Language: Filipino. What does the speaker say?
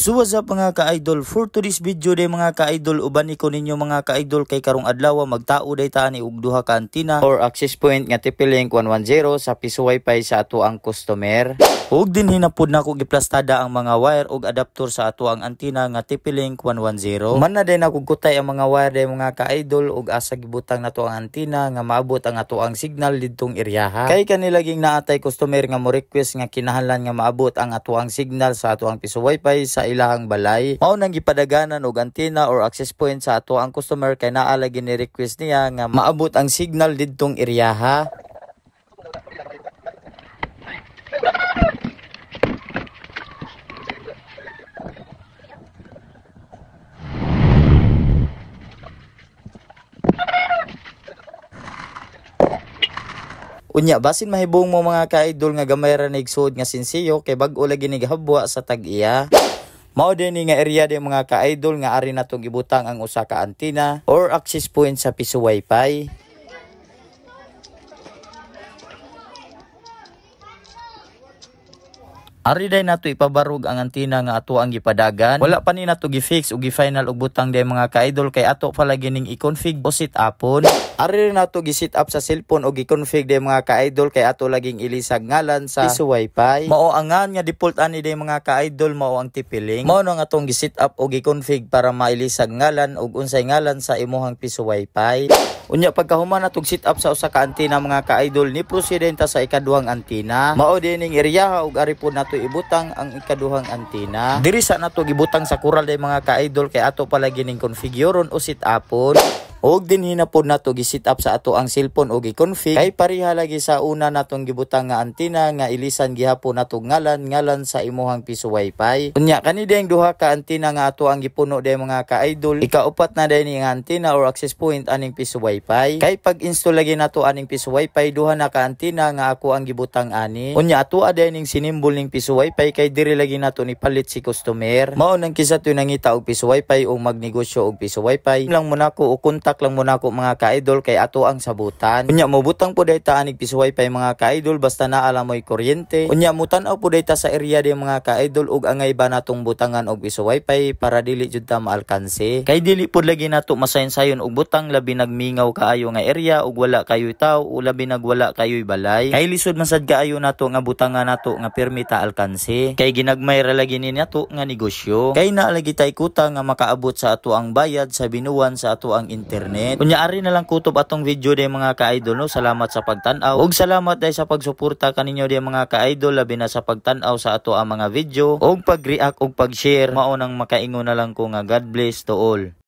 So what's up mga ka-idol, for today's video day mga ka-idol, uban ko ninyo mga ka-idol kay karong adlaw magtao day ta ni og duha ka antenna or access point nga TP-Link 110 sa piso wifi sa ato ang customer. Ug din hinapod nako giplastada ang mga wire ug adapter sa ato ang antenna nga TP-Link 110. Man na din ako gutay ang mga wire day mga ka-idol ug asa gibutang nato ang antenna nga maabot ang ato ang signal didtong eryaha. Kay kanilaging naatay customer nga mo request nga kinahanglan nga maabot ang ato ang signal sa ato ang piso wifi sa ilahang balay. Mao nang gipadaganan og antenna or access point sa ato ang customer kay naa lagi ni request niya nga maabot ang signal didtong eryaha. Unya basin mahibong mo mga ka-idol nga gamay ra nigsuod nga sinsiyo kay bag-o lagi ni gihabwa sa tag-iya. Mao din nga area din mga ka-idol nga ari natong gibutang ang usa ka antenna or access point sa piso wifi. Ari day nato ipabarog ang antenna nga ato ang gipadagan. Wala pa ni nato gi-fix o gi-final og butang day mga ka-idol kay ato pa lagi ning i-config o sit upon. Ari nato gi-set up sa cellphone o gi-config day mga ka-idol kay ato laging ilisag ngalan sa piso wifi. Mao angan nga default ani day mga ka-idol mao ang TP-Link. Mao nang atong gi-set up o gi-config para mailisag ngalan og unsay ngalan sa imuhang piso wifi. Unya pagkahuman natong set up sa usa ka antenna mga ka-idol ni proceed ta sa ikaduhang antenna. Mao din ning eryaha ug ari po nato ibutang ang ikaduhang antenna. Diri sa nato gibutang sa coral day mga ka-idol kay ato palagi ning configureon o set upon. Og din hinapod nato gi-set up sa ato ang cellphone o gi-config kay pareha lagi sa una natong gibutang nga antenna nga ilisan gihapon nato ngalan sa imuhang piso wifi. Unya kani dayang duha ka antenna nga ato ang gipuno day mga ka-idol, ikaupat na day ni nga antenna or access point aning piso wifi. Kay pag-install lagi nato aning piso wifi duha na ka antenna nga ako ang gibutang ani. Unya ato aday ning sinimbol ning piso wifi kay diri lagi nato ni palit si customer. Mao nang kisa tuy nangita og piso wifi o magnegosyo og piso wifi lang mo nako o kontak lang muna ko mga ka-idol kay ato ang sabutan. Unya mo butang po dayta anig piso wifi mga ka-idol basta naa mo'y kuryente. Unya mo tan-aw po dayta sa area di mga ka-idol ug angay ba natong butangan og piso wifi para dili jud ta maalkanse. Kay dili pud lagi nato masayon-sayon og butang labi nagmingaw kaayo nga area ug wala kayoy tawo o labi nagwala kayoy balay. Kay lisod man sad kaayo nato nga butangan nato nga permi ta alkanse. Kay ginagmay ra lagi ni nato nga negosyo. Kay naa lagi tay kuta nga makaabot sa ato ang bayad sa binuwan sa ato ang internet. Unya ari na lang kutob atong video day mga ka-idol no. Salamat sa pagtan-aw ug salamat day sa pagsuporta kaninyo day mga ka-idol labi na sa pagtan-aw sa ato ang mga video ug pag-react ug pag-share. Mao nang makaingon na lang ko nga God bless to all.